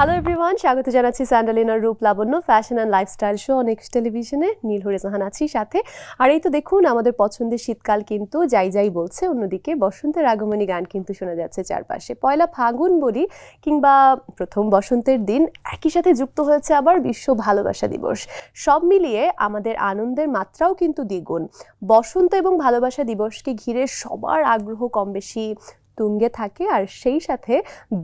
Hello everyone, স্বাগত জানাচ্ছি স্যান্ডালিনার রূপ লাবণ্য fashion and lifestyle show Next টেলিভিশনে। নীলহরি জাহান আছি সাথে। আর এই তো দেখুন, আমাদের পছন্দের শীতকাল কিন্তু যাই যাই বলছে, অন্যদিকে বসন্তের আগমনী গান কিন্তু শোনা যাচ্ছে চারপাশে। পয়লা ফাগুন বলি কিংবা প্রথম বসন্তের দিন, একই সাথে যুক্ত হয়েছে আবার বিশ্ব ভালোবাসা দিবস। সব মিলিয়ে আমাদের আনন্দের মাত্রাও কিন্তু দ্বিগুণ। বসন্ত এবং ভালোবাসা দিবসকে ঘিরে সবার আগ্রহ কম বেশি তুঙ্গে থাকে, আর সেই সাথে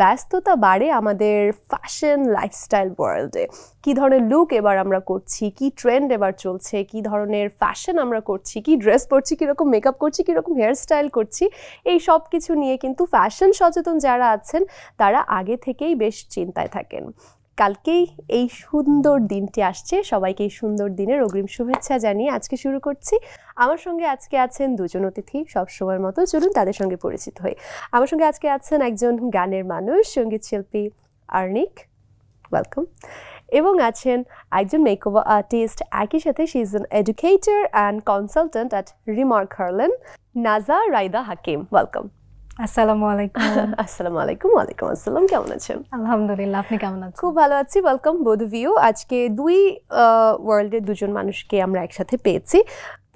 ব্যস্ততা বাড়ে আমাদের ফ্যাশন লাইফস্টাইল ওয়ার্ল্ডে। কী ধরনের লুক এবার আমরা করছি, কি ট্রেন্ড এবার চলছে, কি ধরনের ফ্যাশন আমরা করছি, কি ড্রেস পরছি, কীরকম মেকআপ করছি, কীরকম হেয়ারস্টাইল করছি, এই সব কিছু নিয়ে কিন্তু ফ্যাশন সচেতন যারা আছেন তারা আগে থেকেই বেশ চিন্তায় থাকেন। কালকেই এই সুন্দর দিনটি আসছে, সবাইকে এই সুন্দর দিনের অগ্রিম শুভেচ্ছা জানিয়ে আজকে শুরু করছি। আমার সঙ্গে আজকে আছেন দুজন অতিথি, সবসময়ের মতো। চলুন তাদের সঙ্গে পরিচিত হই। আমার সঙ্গে আজকে আছেন একজন গানের মানুষ, সঙ্গীত শিল্পী আর্নিক, ওয়েলকাম। এবং আছেন একজন মেকওভার আর্টিস্ট, একই সাথে she is an educator and consultant at Remark Herlan, Naja Raida Hakim, welcome. আসসালামু আলাইকুম। আসসালামু আলাইকুম। ওয়ালাইকুম আসসালাম। কেমন আছেন? আলহামদুলিল্লাহ, আপনি কেমন আছেন? খুব ভালো আছি। Welcome both of you. আজকে দুই ওয়ার্ল্ডের দুজন মানুষকে আমরা একসাথে পেয়েছি।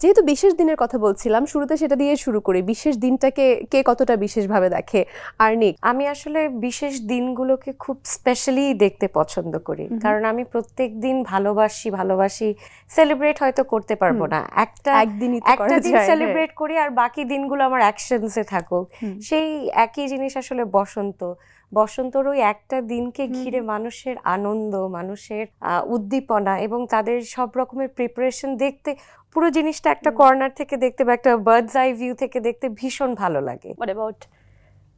যেহেতু বিশেষ দিনের কথা বলছিলাম, শুরুতে সেটা দিয়ে শুরু করি। বিশেষ দিনটাকে কে কতটা বিশেষভাবে দেখে? আর্নিক? আমি আসলে বিশেষ দিনগুলোকে খুব স্পেশালি দেখতে পছন্দ করি, কারণ আমি প্রত্যেক দিন ভালোবাসি সেলিব্রেট হয়তো করতে পারবো না, একটা দিন সেলিব্রেট করি আর বাকি দিনগুলো আমার অ্যাকশনসে থাকুক। সেই একই জিনিস আসলে বসন্তর ওই একটা দিনকে ঘিরে মানুষের আনন্দ, মানুষের উদ্দীপনা এবং তাদের সব রকমের প্রিপারেশন দেখতে, পুরো জিনিসটা একটা কর্নার থেকে দেখতে বা একটা বার্ডস আই ভিউ থেকে দেখতে ভীষণ ভালো লাগে। What about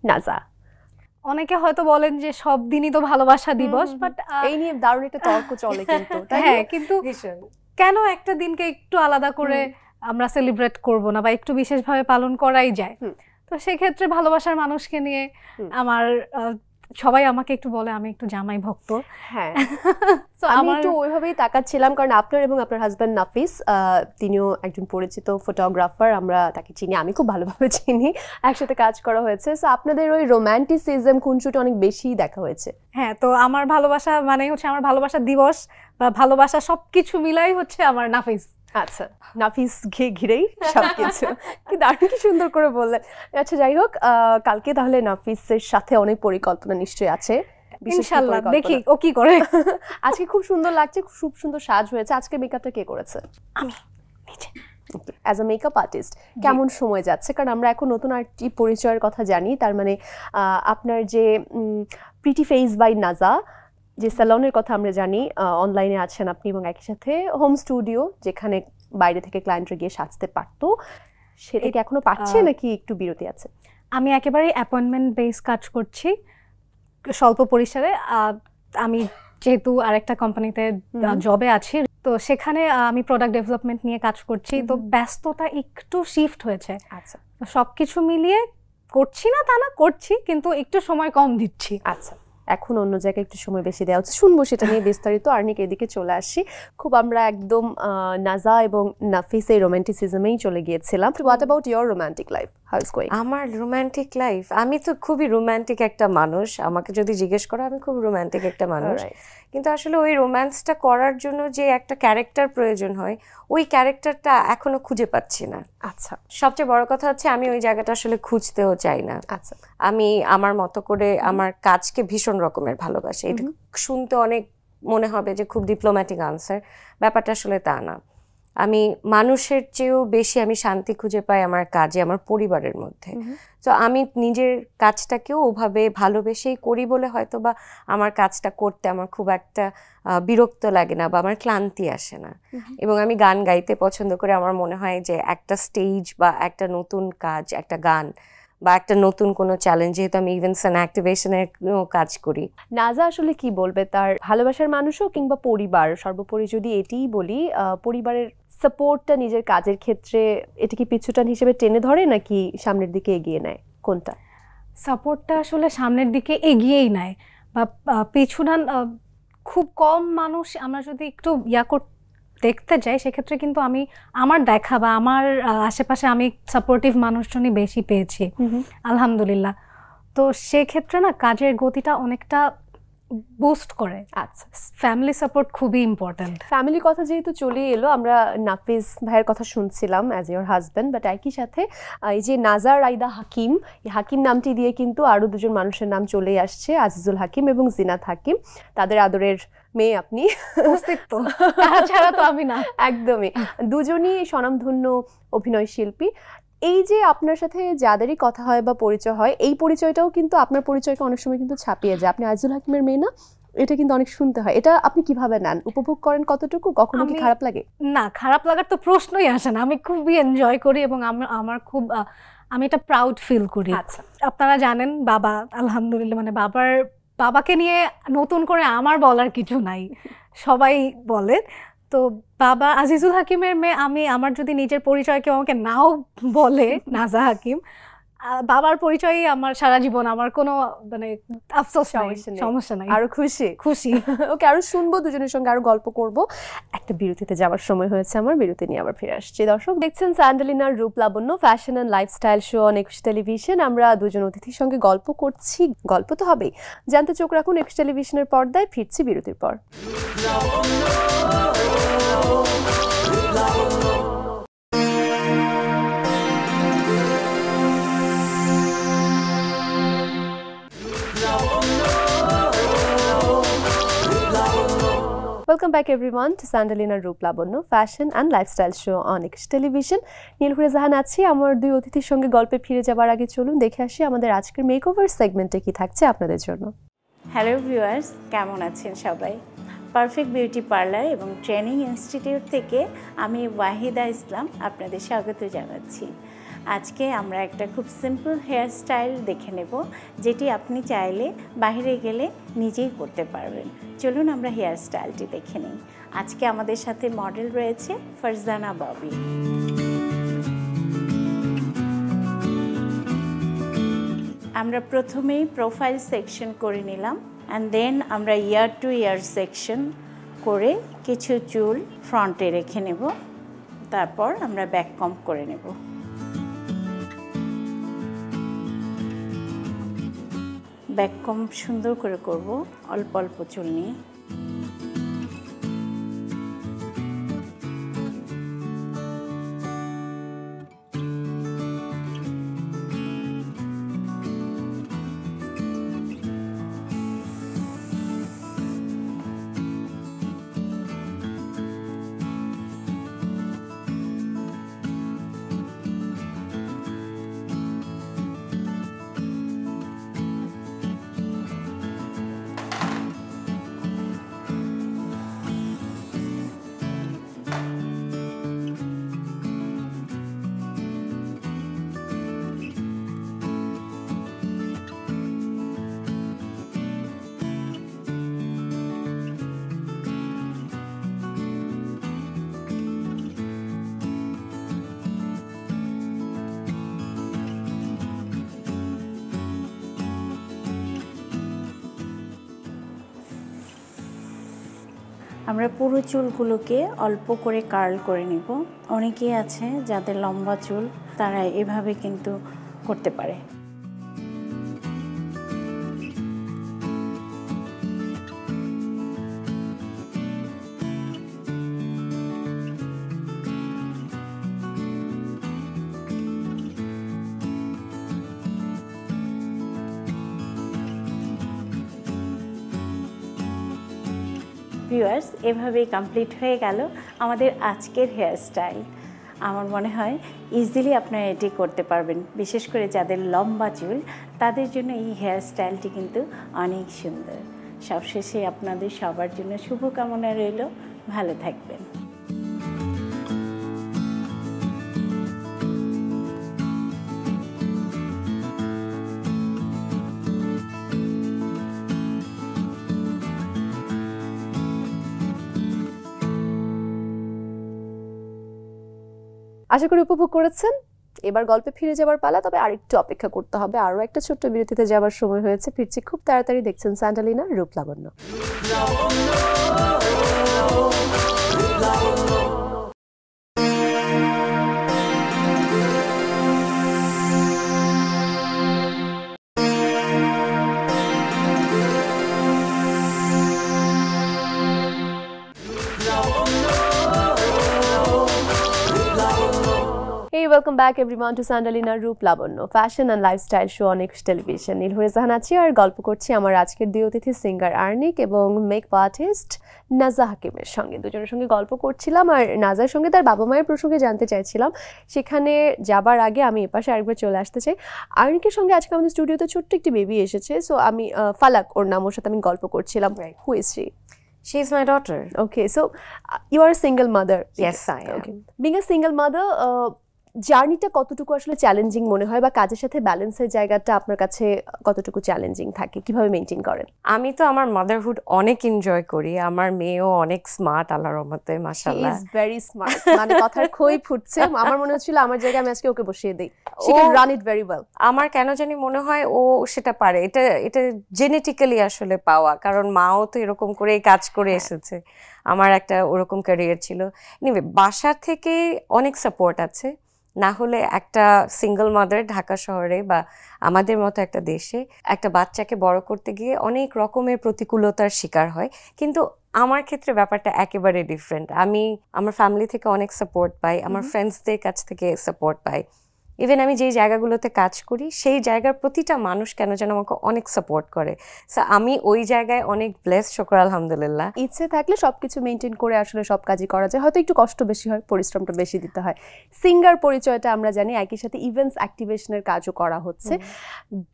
নাজা? অনেকে হয়তো বলেন যে সব দিনই তো ভালোবাসা দিবস, বাট এই নিয়ে দারুণ একটা তর্ক চলে কিন্তু। হ্যাঁ, কিন্তু কেন একটা দিনকে একটু আলাদা করে আমরা সেলিব্রেট করব না বা একটু বিশেষভাবে পালন করাই যায়? তো সেক্ষেত্রে ভালোবাসার মানুষকে নিয়ে আমার সবাই আমাকে একটু বলে আমি একটু জামাই ভক্ত। হ্যাঁ, তো আমি একটু ওইভাবেই তাকাচ্ছিলাম, কারণ আপনার এবং আপনার হাজব্যান্ড নাফিস, তিনিও একজন পরিচিত ফটোগ্রাফার, আমরা তাকে চিনি, আমি খুব ভালোভাবে চিনি, একসাথে কাজ করা হয়েছে। সো আপনাদের ওই রোম্যান্টিসিজম খুনসুটি অনেক বেশি দেখা হয়েছে। হ্যাঁ, তো আমার ভালোবাসা মানে হচ্ছে আমার ভালোবাসা দিবস বা ভালোবাসা সবকিছু মিলাই হচ্ছে আমার নাফিস। আচ্ছা, নাফিস ঘিরেই সবকিছু। কি দারুণ, কি সুন্দর করে বললেন। আচ্ছা, যাই হোক, কালকে তাহলে নাফিসের সাথে অনেক পরিকল্পনা নিশ্চয়ই আছে। ইনশাআল্লাহ, দেখি ও কি করে। আজকে খুব সুন্দর লাগছে, খুব সুন্দর সাজ হয়েছে। আজকে মেকআপটা কে করেছে? আমি নিজে। অ্যাজ আ মেকআপ আর্টিস্ট কেমন সময় যাচ্ছে? কারণ আমরা এখন নতুন আর্টি পরিচয়ের কথা জানি, তার মানে আপনার যে প্রিটি ফেস বাই নাজা, যে স্যালনের কথা আমরা জানি, অনলাইনে আছেন আপনি, এবং একই সাথে হোম স্টুডিও যেখানে বাইরে থেকে ক্লায়েন্টরা গিয়ে সাজতে পারতো, সেটা কি এখনো পাচ্ছে নাকি একটু বিরতি আছে? আমি একেবারে অ্যাপয়েন্টমেন্ট বেস কাজ করছি স্বল্প পরিসরে। আমি যেহেতু আরেকটা কোম্পানিতে জবে আছি, তো সেখানে আমি প্রোডাক্ট ডেভেলপমেন্ট নিয়ে কাজ করছি, তো ব্যস্ততা একটু শিফট হয়েছে। আচ্ছা, সবকিছু মিলিয়ে করছি না তা না, করছি, কিন্তু একটু সময় কম দিচ্ছি। আচ্ছা, এখন অন্য জায়গায় একটু সময় বেশি দেওয়া হচ্ছে, শুনবো সেটা নিয়ে বিস্তারিত। আর্নিক, এদিকে চলে আসি। খুব আমরা একদম নাজা এবং নাফিস এই রোম্যান্টিসিজমেই চলে গিয়েছিলাম। What about your romantic life? How is going? আমার রোম্যান্টিক লাইফ, আমি তো খুবই রোম্যান্টিক একটা মানুষ। আমাকে যদি জিজ্ঞেস করো, আমি খুব রোম্যান্টিক একটা মানুষ, কিন্তু আসলে ওই রোম্যান্সটা করার জন্য যে একটা ক্যারেক্টার প্রয়োজন হয়, ওই ক্যারেক্টারটা এখনো খুঁজে পাচ্ছি না। আচ্ছা, সবচেয়ে বড় কথা হচ্ছে আমি ওই জায়গাটা আসলে খুঁজতেও চাই না। আচ্ছা, আমি আমার মতো করে আমার কাজকে ভীষণ রকমের ভালোবাসি। এটা শুনতে অনেক মনে হবে যে খুব ডিপ্লোম্যাটিক আনসার, ব্যাপারটা আসলে তা না। আমি মানুষের চেয়েও বেশি আমি শান্তি খুঁজে পাই আমার কাজে, আমার পরিবারের মধ্যে। তো আমি নিজের কাজটাকেও ওভাবে ভালোবেসেই করি বলে হয়তো বা আমার কাজটা করতে আমার খুব একটা বিরক্ত লাগে না বা আমার ক্লান্তি আসে না। এবং আমি গান গাইতে পছন্দ করি। আমার মনে হয় যে একটা স্টেজ বা একটা নতুন কাজ, একটা গান বা একটা নতুন কোনো চ্যালেঞ্জ, যেহেতু আমি ইভেন্টস অ্যান্ড অ্যাক্টিভেশনের কাজ করি। নাজা আসলে কি বলবে তার ভালোবাসার মানুষও কিংবা পরিবার, সর্বোপরি যদি এটিই বলি, পরিবারের সাপোর্টটা নিজের কাজের ক্ষেত্রে এটা কি পিছুটান হিসেবে টেনে ধরে নাকি সামনের দিকে এগিয়ে নেয়? কোনটা? সাপোর্টটা আসলে সামনের দিকে এগিয়েই নেয় বা পিছুটান খুব কম মানুষ। আমরা যদি একটু দেখতে যাই, সেক্ষেত্রে কিন্তু আমি আমার দেখা বা আমার আশেপাশে আমি সাপোর্টিভ মানুষজনই বেশি পেয়েছি, আলহামদুলিল্লাহ। তো সেক্ষেত্রে না কাজের গতিটা অনেকটা বুস্ট করে। আচ্ছা, ফ্যামিলি সাপোর্ট খুবই ইম্পর্ট্যান্ট। ফ্যামিলির কথা যেহেতু চলে এলো, আমরা নাফিস ভাইয়ের কথা শুনছিলাম অ্যাজ ইওর হাজব্যান্ড, বাট একই সাথে এই যে নাজার রাইদা হাকিম, এই হাকিম নামটি দিয়ে কিন্তু আরও দুজন মানুষের নাম চলেই আসছে, আজিজুল হাকিম এবং জিনাত হাকিম। তাদের আদরের মেয়ে আপনি, অস্তিত্ব ছাড়া তো আমি না। একদমই, দুজনই স্বনামধন্য অভিনয় শিল্পী। এই যে আপনার সাথে যাদেরই কথা হয় বা পরিচয় হয়, এই পরিচয়টাও কিন্তু আপনার পরিচয়কে অনেক সময় কিন্তু ছাপিয়ে যায়। আপনি আজিজুল হাকিমের মেয়ে না, এটা কিন্তু অনেক শুনতে হয়। এটা আপনি কিভাবে নেন, উপভোগ করেন কতটুকু, কখনো কি খারাপ লাগে? না, খারাপ লাগার তো প্রশ্নই আসে না। আমি খুবই এনজয় করি এবং আমার খুব আমি এটা প্রাউড ফিল করি। আচ্ছা, আপনারা জানেন বাবা, আলহামদুলিল্লাহ, মানে বাবাকে নিয়ে নতুন করে আমার বলার কিছু নাই, সবাই বলে। তো বাবা আজিজুল হাকিমের মেয়ে আমি, আমার যদি নিজের পরিচয় কেউ আমাকে নাও বলে নাজা হাকিম, বাবার পরিচয়ই আমার সারা জীবন, আমার কোনো মানে আফসোস সমস্যা নাই, আরো খুশি। ওকে, আরো শুনবো, দুজনের সঙ্গে আরো গল্প করব। একটা বিরতিতে যাওয়ার সময় হয়েছে আমার, বিরতি নিয়ে আবার ফিরে আসছি। দর্শক দেখছেন স্যান্ডালিনার রূপ লাবণ্য fashion and lifestyle show on Ekushey television. আমরা দুজন অতিথির সঙ্গে গল্প করছি, গল্প তো হবেই, জানতে চোখ রাখুন একুশে টেলিভিশনের পর্দায়। ফিরছি বিরতির পর। Welcome back everyone to Sandalina Roop Labonno Fashion and Lifestyle Show on একুশে টেলিভিশন। নীলহুরে জাহান আছি। আমার দুই অতিথির সঙ্গে গল্পে ফিরে যাবার আগে চলুন দেখে আসি আমাদের আজকের মেকওভার সেগমেন্টে কি থাকছে আপনাদের জন্য। হ্যালো ভিউয়ার্স, কেমন আছেন সবাই? পারফেক্ট বিউটি পার্লার এবং ট্রেনিং ইনস্টিটিউট থেকে আমি ওয়াহিদা ইসলাম আপনাদের স্বাগত জানাচ্ছি। আজকে আমরা একটা খুব সিম্পল হেয়ার স্টাইল দেখে নেব, যেটি আপনি চাইলে বাইরে গেলে নিজেই করতে পারবেন। চলুন আমরা হেয়ার স্টাইলটি দেখে নিই। আজকে আমাদের সাথে মডেল রয়েছে ফারজানা ববি। আমরা প্রথমেই প্রোফাইল সেকশন করে নিলাম, অ্যান্ড দেন আমরা ইয়ার টু ইয়ার সেকশন করে কিছু চুল ফ্রন্টে রেখে নেব, তারপর আমরা ব্যাক কম্ব করে নেব। ব্যাক কম্ব সুন্দর করে করব অল্প অল্প চুল নিয়ে। আমরা পুরো চুলগুলোকে অল্প করে কার্ল করে নিব। অনেকেই আছে যাদের লম্বা চুল, তারা এভাবে কিন্তু করতে পারে। ভিউয়ার্স, এভাবেই কমপ্লিট হয়ে গেল আমাদের আজকের হেয়ার স্টাইল। আমার মনে হয় ইজিলি আপনারা এটি করতে পারবেন, বিশেষ করে যাদের লম্বা চুল তাদের জন্য এই হেয়ার স্টাইলটি কিন্তু অনেক সুন্দর। সবশেষে আপনাদের সবার জন্য শুভকামনা রইল, ভালো থাকবেন। আশা করি উপভোগ করেছেন। এবার গল্পে ফিরে যাবার পালা, তবে আরেকটু অপেক্ষা করতে হবে, আরো একটা ছোট্ট বিরতিতে যাবার সময় হয়েছে। ফিরছি খুব তাড়াতাড়ি। দেখছেন স্যান্ডালিনা রূপ লাবণ্য। Hey, welcome back everyone to Sandalina Roop Lavanya, fashion and lifestyle show on Next Television. Nilhari জাহান আছি আর গল্প করছি আমার আজকের দুই অতিথি সিঙ্গার আর্নিক এবং মেকআপ আর্টিস্ট নাজা হাকিমের সঙ্গে। দুজনের সঙ্গে গল্প করছিলাম আর নাজার সঙ্গে তার বাবা মায়ের প্রসঙ্গে জানতে চাইছিলাম। সেখানে যাবার আগে আমি এপাশে আরেকবার চলে আসতে চাই। আর্নিকের সঙ্গে আজকে আমাদের স্টুডিওতে ছোট্ট একটি বেবি এসেছে, সো আমি ফালাক ওর নাম, ওর সাথে আমি গল্প করছিলাম। Who is she? She is my daughter. Okay, so you are a single mother. Yes, I am. Okay. Being a single mother, জার্নিটা কতটুকু আসলে চ্যালেঞ্জিং মনে হয়, বা কাজের সাথে ব্যালেন্সের জায়গাটা আপনার কাছে কতটুকু চ্যালেঞ্জিং থাকে, কিভাবে মেইনটেইন করেন? আমি তো আমার মাদারহুড অনেক এনজয় করি। আমার মেয়েও অনেক স্মার্ট, আল্লাহর রহমতে, মাশাআল্লাহ। She is very smart. মানে কথার খই ফুটছে। আমার মনে হচ্ছিল আমার জায়গায় আমি আজকে ওকে বসিয়ে দেই। She can run it very well. আমার কেন জানি মনে হয় ও সেটা পারে। এটা জেনেটিক্যালি আসলে পাওয়া, কারণ মাও তো এরকম করেই কাজ করে এসেছে। আমার একটা ওরকম ক্যারিয়ার ছিল। এনিওয়ে, বাসা থেকে অনেক সাপোর্ট আছে। না হলে একটা সিঙ্গল মাদার ঢাকা শহরে বা আমাদের মতো একটা দেশে একটা বাচ্চাকে বড় করতে গিয়ে অনেক রকমের প্রতিকূলতার শিকার হয়। কিন্তু আমার ক্ষেত্রে ব্যাপারটা একেবারে ডিফারেন্ট। আমি আমার ফ্যামিলি থেকে অনেক সাপোর্ট পাই, আমার ফ্রেন্ডসদের কাছ থেকে সাপোর্ট পাই। ইভেন আমি যেই জায়গাগুলোতে কাজ করি সেই জায়গার প্রতিটা মানুষ কেন যেন আমাকে অনেক সাপোর্ট করে। সো আমি ওই জায়গায় অনেক ব্লেসড, শুকর আলহামদুলিল্লাহ। ইচ্ছে থাকলে সবকিছু মেনটেন করে আসলে সব কাজই করা যায়, হয়তো একটু কষ্ট বেশি হয়, পরিশ্রমটা বেশি দিতে হয়। সিঙ্গার পরিচয়টা আমরা জানি, একই সাথে ইভেন্টস অ্যাক্টিভেশনের কাজও করা হচ্ছে।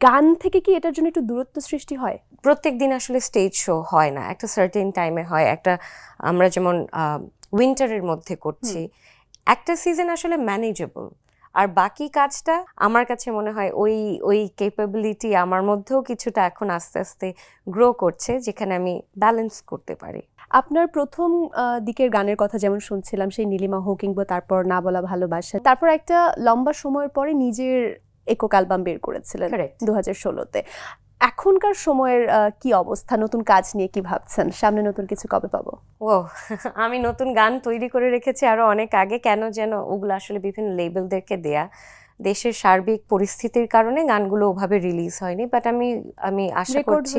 গান থেকে কি এটার জন্য একটু দূরত্ব সৃষ্টি হয়? প্রত্যেক দিন আসলে স্টেজ শো হয় না, একটা সার্টেন টাইমে হয়। একটা আমরা যেমন উইন্টারের মধ্যে করছি, একটা সিজন আসলে ম্যানেজেবল, আর বাকি কাজটা আমার কাছে মনে হয় ওই ক্যাপাবিলিটি আমার মধ্যেও কিছুটা এখন আস্তে আস্তে গ্রো করছে, যেখানে আমি ব্যালেন্স করতে পারি। আপনার প্রথম দিকের গানের কথা যেমন শুনছিলাম, সেই নীলিমা হোক কিংবা তারপর না বলা ভালোবাসা, তারপর একটা লম্বা সময়ের পরে নিজের একক অ্যালবাম বের করেছিলেন 2016-তে। এখনকার সময়ের কি অবস্থা? নতুন কাজ নিয়ে কি ভাবছেন? সামনে নতুন কিছু কবে পাবো? আমি নতুন গান তৈরি করে রেখেছি আরো অনেক আগে, কেন যেন ওগুলো আসলে বিভিন্ন লেবেলদেরকে দেয়া। দেশের সার্বিক পরিস্থিতির কারণে গানগুলো ওভাবে রিলিজ হয়নি, বাট আমি আশা করছি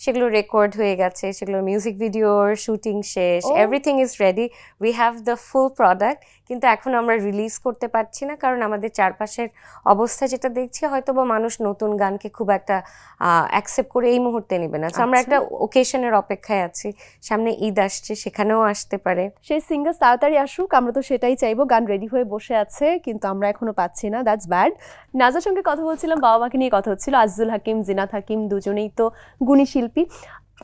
সেগুলো রেকর্ড হয়ে গেছে, সেগুলো মিউজিক ভিডিওর শুটিং শেষ, everything is ready, we have the full product. কিন্তু এখন আমরা রিলিজ করতে পারছি না, কারণ আমাদের চারপাশের অবস্থা যেটা দেখছি, হয়তো বা মানুষ নতুন গানকে খুব একটা অ্যাকসেপ্ট করে এই মুহূর্তে নেবে না। আমরা একটা ওকেশনের অপেক্ষায় আছি, সামনে ঈদ আসছে, সেখানেও আসতে পারে। সেই সিঙ্গার তাড়াতাড়ি আসুক, আমরা তো সেটাই চাইবো। গান রেডি হয়ে বসে আছে, কিন্তু আমরা এখনো পাচ্ছি না, দ্যাটস ব্যাড। নাজার সঙ্গে কথা বলছিলাম, বাবা মাকে নিয়ে কথা হচ্ছিল। আজিজুল হাকিম, জিনাত হাকিম দুজনেই তো গুণী শিল্পী।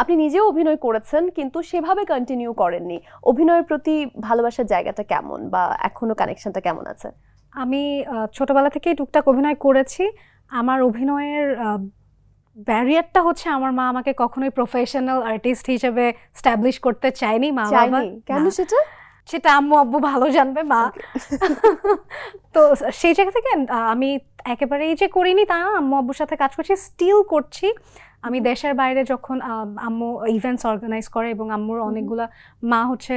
আপনি নিজেও অভিনয় করেছেন, কিন্তু সেভাবে কন্টিনিউ করেননি। অভিনয়ের প্রতি ভালোবাসার জায়গাটা কেমন, বা এখনো কানেকশনটা কেমন আছে? আমি ছোটবেলা থেকেই টুকটাক অভিনয় করেছি। আমার অভিনয়ের ব্যারিয়ারটা হচ্ছে আমার মা আমাকে কখনোই প্রফেশনাল আর্টিস্ট হিসেবে স্ট্যাবলিশ করতে চায়নি। মা বাবা কেন? সেটা আম্মু আব্বু ভালো জানবে, মা। তো সেই জায়গা থেকে আমি একেবারেই যে করিনি তা, আম্মু আব্বুর সাথে কাজ করছি, স্টিল করছি। আমি দেশের বাইরে যখন আম্মু ইভেন্টস অর্গানাইজ করে, এবং আম্মুর অনেকগুলা, মা হচ্ছে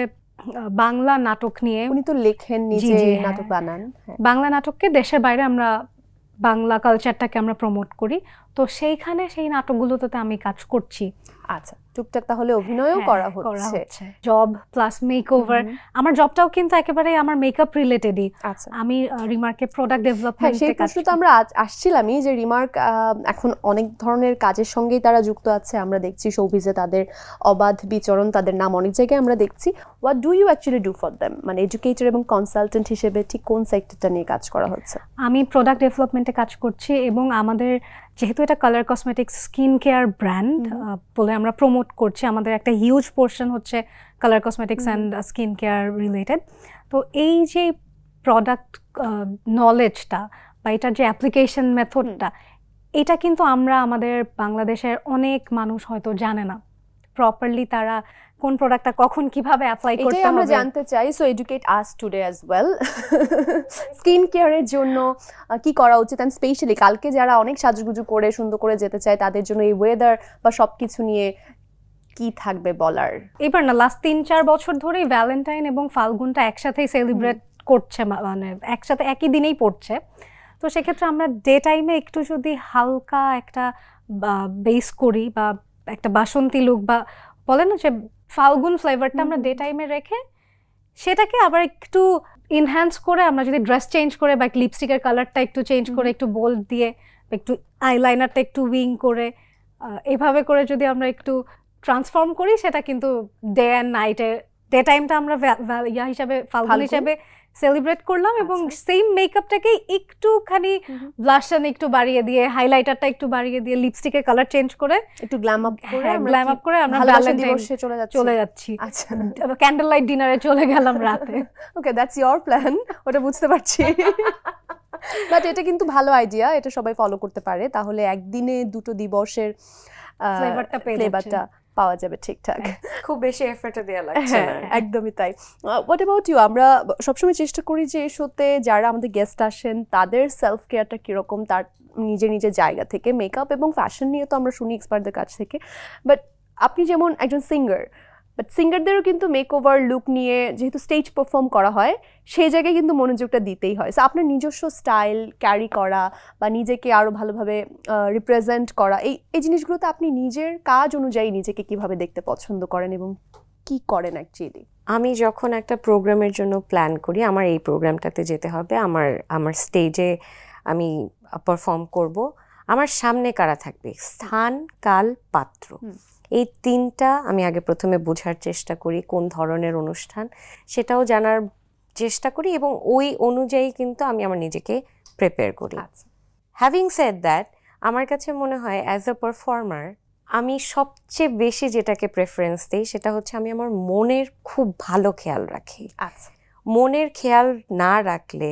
বাংলা নাটক নিয়ে, উনি তো লেখেন, নিজে নাটক বানান। বাংলা নাটককে দেশের বাইরে আমরা বাংলা কালচারটাকে আমরা প্রমোট করি, তো সেইখানে সেই নাটকগুলোতে আমি কাজ করছি। আচ্ছা, টুকটাক তাহলে অভিনয়ও করা হচ্ছে। Job plus makeover. আমার জবটাও কিন্তু একেবারে আমার মেকআপ রিলেটেডই। আমি রিমার্কে প্রোডাক্ট ডেভেলপমেন্টে কাজ করি। সেই প্রশ্ন তো আমরা আসছিলামই, যে রিমার্ক এখন অনেক ধরনের কাজের সঙ্গেই তারা যুক্ত আছে। আমরা দেখছি শোবিজে তাদের অবাধ বিচরণ, তাদের নাম অনেক জায়গায় আমরা দেখছি। What do you actually do for them? মানে এডুকেটর এবং কনসালটেন্ট হিসেবে ঠিক কোন সেক্টরটা নিয়ে কাজ করা হচ্ছে? আমি প্রোডাক্ট ডেভেলপমেন্টে কাজ করছি, এবং আমাদের যেহেতু এটা colour cosmetics skin care brand বলে আমরা প্রমোট করছি, আমাদের একটা হিউজ পোর্শন হচ্ছে colour cosmetics and skin care related. তো এই যে প্রোডাক্ট নলেজটা বা এটার যে অ্যাপ্লিকেশন মেথডটা, এটা কিন্তু আমরা আমাদের বাংলাদেশের অনেক মানুষ হয়তো জানে না প্রপারলি, তারা কোন প্রোডাক্টটা কখন কিভাবে অ্যাপ্লাই করতে হবে আমরা জানতে চাই। সো এডুকেট আস টুডে অ্যাজ ওয়েল। স্কিন কেয়ারের জন্য কি করা উচিত, এন্ড স্পেশালি কালকে যারা অনেক সাজুগুজু করে সুন্দর করে যেতে চায়, তাদের জন্য এই ওয়েদার বা সবকিছু নিয়ে কি থাকবে বলার? এবার না, লাস্ট 3-4 বছর ধরেই ভ্যালেন্টাইন এবং ফাল্গুনটা একসাথেই সেলিব্রেট করছে, মানে একসাথে একই দিনেই পড়ছে। তো সেক্ষেত্রে আমরা ডে টাইমে একটু যদি হালকা একটা বেস করি, বা একটা বাসন্তী লুক, বা বলে না যে ফাল্গুন ফ্লেভারটা আমরা ডে টাইমে রেখে সেটাকে আবার একটু ইনহ্যান্স করে আমরা যদি ড্রেস চেঞ্জ করে বা লিপস্টিকের কালারটা একটু চেঞ্জ করে একটু বোল্ড দিয়ে একটু আইলাইনারটা একটু উইং করে এভাবে করে যদি আমরা একটু ট্রান্সফর্ম করি, সেটা কিন্তু ডে অ্যান্ড নাইটে ডে টাইমটা আমরা ইয়া হিসাবে ফাল্গুন হিসাবে সেলিব্রেট করলাম, এবং সেম মেকআপটাকে একটুখানি ব্লাশন একটু বাড়িয়ে দিয়ে, হাইলাইটারটা একটু বাড়িয়ে দিয়ে, লিপস্টিকের কালার চেঞ্জ করে একটু গ্ল্যাম আপ করে আমরা দিবসে চলে যাচ্ছি। আচ্ছা, ক্যান্ডেল লাইট ডিনারে চলে গেলাম রাতে। ওকে, দ্যাটস ইওর প্ল্যান, ওটা বুঝতে পারছি। বাট এটা কিন্তু ভালো আইডিয়া, এটা সবাই ফলো করতে পারে, তাহলে একদিনে দুটো দিবসের ফ্লেভারটা পাওয়া যাবে ঠিকঠাক। খুব বেশি এফর্ট দেওয়া লাগছে না। একদমই তাই। What about you? আমরা সবসময় চেষ্টা করি যে এই শোতে যারা আমাদের গেস্ট আসেন তাদের সেলফ কেয়ারটা কিরকম, তার নিজের নিজের জায়গা থেকে। মেকআপ এবং ফ্যাশন নিয়ে তো আমরা শুনি এক্সপার্টদের কাছ থেকে, বাট আপনি যেমন একজন সিঙ্গার, বাট সিঙ্গারদেরও কিন্তু মেকওভার লুক নিয়ে যেহেতু স্টেজ পারফর্ম করা হয়, সেই জায়গায় কিন্তু মনোযোগটা দিতেই হয়। সো আপনার নিজস্ব স্টাইল ক্যারি করা বা নিজেকে আরও ভালোভাবে রিপ্রেজেন্ট করা, এই জিনিসগুলোতে আপনি নিজের কাজ অনুযায়ী নিজেকে কিভাবে দেখতে পছন্দ করেন এবং কি করেন অ্যাকচুয়ালি? আমি যখন একটা প্রোগ্রামের জন্য প্ল্যান করি, আমার এই প্রোগ্রামটাতে যেতে হবে, আমার স্টেজে আমি পারফর্ম করব, আমার সামনে কারা থাকবে, স্থান, কাল, পাত্র, এই তিনটা আমি আগে প্রথমে বোঝার চেষ্টা করি, কোন ধরনের অনুষ্ঠান সেটাও জানার চেষ্টা করি, এবং ওই অনুযায়ী কিন্তু আমি আমার নিজেকে প্রিপেয়ার করি। হ্যাভিং সেড দ্যাট, আমার কাছে মনে হয় অ্যাজ আ পারফর্মার আমি সবচেয়ে বেশি যেটাকে প্রেফারেন্স দিই সেটা হচ্ছে আমি আমার মনের খুব ভালো খেয়াল রাখি। আচ্ছা, মনের খেয়াল না রাখলে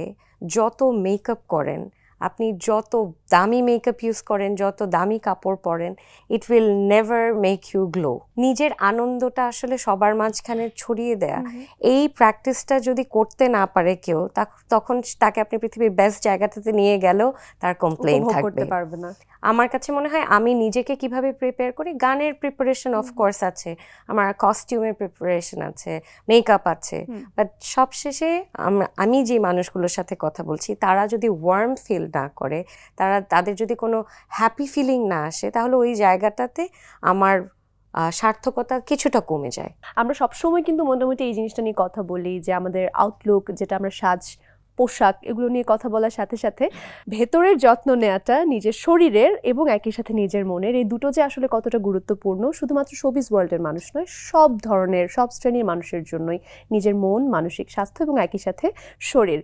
যত মেকআপ করেন, আপনি যত দামি মেকআপ ইউজ করেন, যত দামি কাপড় পরেন, it will never make you glow. নিজের আনন্দটা আসলে সবার মাঝখানে ছড়িয়ে দেয়া, এই প্র্যাকটিসটা যদি করতে না পারে কেউ, তখন তাকে আপনি পৃথিবীর বেস্ট জায়গাটাতে নিয়ে গেলেও তার কমপ্লেইন থাকবে। আমার কাছে মনে হয় আমি নিজেকে কিভাবে প্রিপেয়ার করি, গানের প্রিপারেশন অফকোর্স আছে, আমার কস্টিউমের প্রিপারেশন আছে, মেকআপ আছে, বাট সবশেষে আমি যে মানুষগুলোর সাথে কথা বলছি তারা যদি ওয়ার্ম ফিল না করে, তাদের যদি কোনো হ্যাপি ফিলিং না আসে, তাহলে ওই জায়গাটাতে আমার সার্থকতা কিছুটা কমে যায়। আমরা সবসময় কিন্তু মোটামুটি এই জিনিসটা নিয়ে কথা বলি যে আমাদের আউটলুক, যেটা আমরা সাজ পোশাক, এগুলো নিয়ে কথা বলার সাথে সাথে ভেতরের যত্ন নেওয়াটা নিজের শরীরের এবং একই সাথে নিজের মনের, এই দুটো যে আসলে কতটা গুরুত্বপূর্ণ, শুধুমাত্র শোবিজ ওয়ার্ল্ডের মানুষ নয়, সব ধরনের সব শ্রেণীর মানুষের জন্যই নিজের মন, মানসিক স্বাস্থ্য এবং একই সাথে শরীর,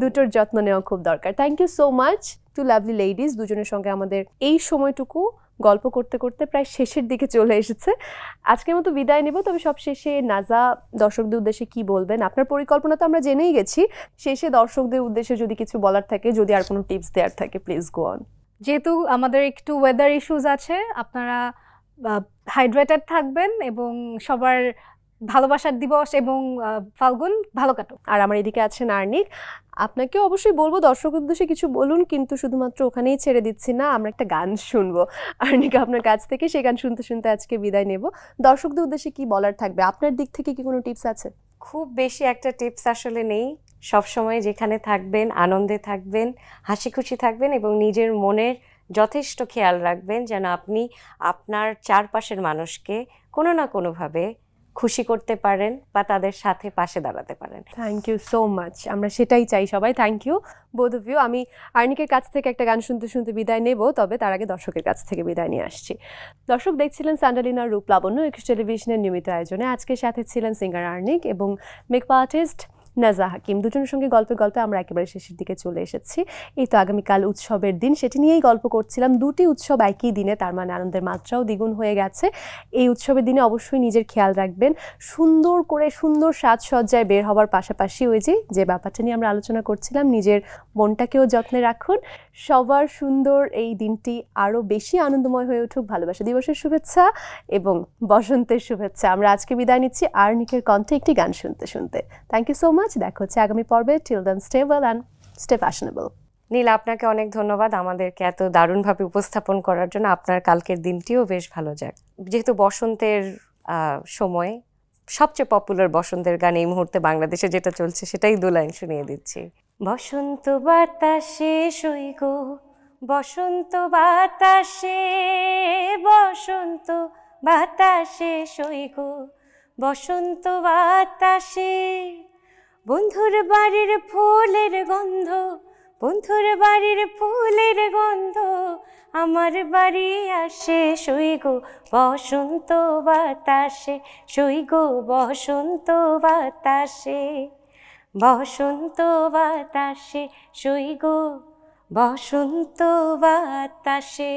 দুটোর যত্ন নেওয়া খুব দরকার। Thank you so much to lovely ladies, দুজনের সঙ্গে আমাদের এই সময়টুকু গল্প করতে করতে প্রায় শেষের দিকে চলে এসেছে। আজকের মতো বিদায় নেব, তবে সব শেষে নাজা দর্শকদের উদ্দেশ্যে কি বলবেন? আপনার পরিকল্পনা তো আমরা জেনেই গেছি, শেষে দর্শকদের উদ্দেশ্যে যদি কিছু বলার থাকে, যদি আর কোনো টিপস দেওয়ার থাকে, প্লিজ গো অন। যেহেতু আমাদের একটু ওয়েদার ইস্যুস আছে, আপনারা হাইড্রেটেড থাকবেন এবং সবার ভালোবাসার দিবস এবং ফাল্গুন ভালো কাটুক। আর আমার এদিকে আছেন আর্নিক, আপনাকে অবশ্যই বলবো দর্শক উদ্দেশ্যে কিছু বলুন, কিন্তু শুধুমাত্র ওখানেই ছেড়ে দিচ্ছি না, আমরা একটা গান শুনবো আর্নিক আপনার কাছ থেকে, সেই গান শুনতে শুনতে আজকে বিদায় নেব। দর্শকদের উদ্দেশ্যে কি বলার থাকবে? আপনার দিক থেকে কি কোনো টিপস আছে? খুব বেশি একটা টিপস আসলে নেই, সবসময় যেখানে থাকবেন আনন্দে থাকবেন, হাসি খুশি থাকবেন এবং নিজের মনের যথেষ্ট খেয়াল রাখবেন যেন আপনি আপনার চারপাশের মানুষকে কোনো না কোনোভাবে খুশি করতে পারেন বা তাদের সাথে পাশে দাঁড়াতে পারেন। থ্যাংক ইউ সো মাচ, আমরা সেটাই চাই সবাই। Thank you both of you. আমি আর্নিকের কাছ থেকে একটা গান শুনতে শুনতে বিদায় নেব, তবে তার আগে দর্শকের কাছ থেকে বিদায় নিয়ে আসছি। দর্শক দেখছিলেন স্যান্ডালিনার রূপ লাবণ্য, একুশ টেলিভিশনের নিয়মিত আয়োজনে। আজকের সাথে ছিলেন সিঙ্গার আর্নিক এবং মেকআপ আর্টিস্ট নাজা হাকিম। দুজনের সঙ্গে গল্পে গল্পে আমরা একেবারে শেষের দিকে চলে এসেছি। এই তো আগামীকাল উৎসবের দিন, সেটি নিয়েই গল্প করছিলাম। দুটি উৎসব একই দিনে, তার মানে আনন্দের মাত্রাও দ্বিগুণ হয়ে গেছে। এই উৎসবের দিনে অবশ্যই নিজের খেয়াল রাখবেন, সুন্দর করে সুন্দর সাজসজ্জায় বের হওয়ার পাশাপাশি ওই যে ব্যাপারটা নিয়ে আমরা আলোচনা করছিলাম, নিজের মনটাকেও যত্নে রাখুন। সবার সুন্দর এই দিনটি আরও বেশি আনন্দময় হয়ে উঠুক। ভালোবাসা দিবসের শুভেচ্ছা এবং বসন্তের শুভেচ্ছা। আমরা আজকে বিদায় নিচ্ছি আর্নিকের কণ্ঠে একটি গান শুনতে শুনতে। থ্যাংক ইউ সো মাচ, দেখা হচ্ছে আগামী পর্বে। Till then stay well and stay fashionable. Nila, আপনাকে অনেক ধন্যবাদ আমাদেরকে এত দারুণভাবে উপস্থাপন করার জন্য। আপনার কালকের দিনটিও বেশ ভালো যাক। যেহেতু বসন্তের সময়, সবচেয়ে পপুলার বসন্তের গান এই মুহূর্তে বাংলাদেশে যেটা চলছে সেটাই দু লাইন শুনিয়ে দিচ্ছি। বসন্ত বাতাসে সইগো, বসন্ত বাতাসে, বসন্ত বাতাসে সইগো, বসন্ত বাতাসে বন্ধুর বাড়ির ফুলের গন্ধ, বন্ধুর বাড়ির ফুলের গন্ধ আমার বাড়ি আসে শুই গো বসন্ত বাতাসে, শুই গো বসন্ত বাতাসে, বসন্ত বাতাসে শুই গো বসন্ত বাতাসে।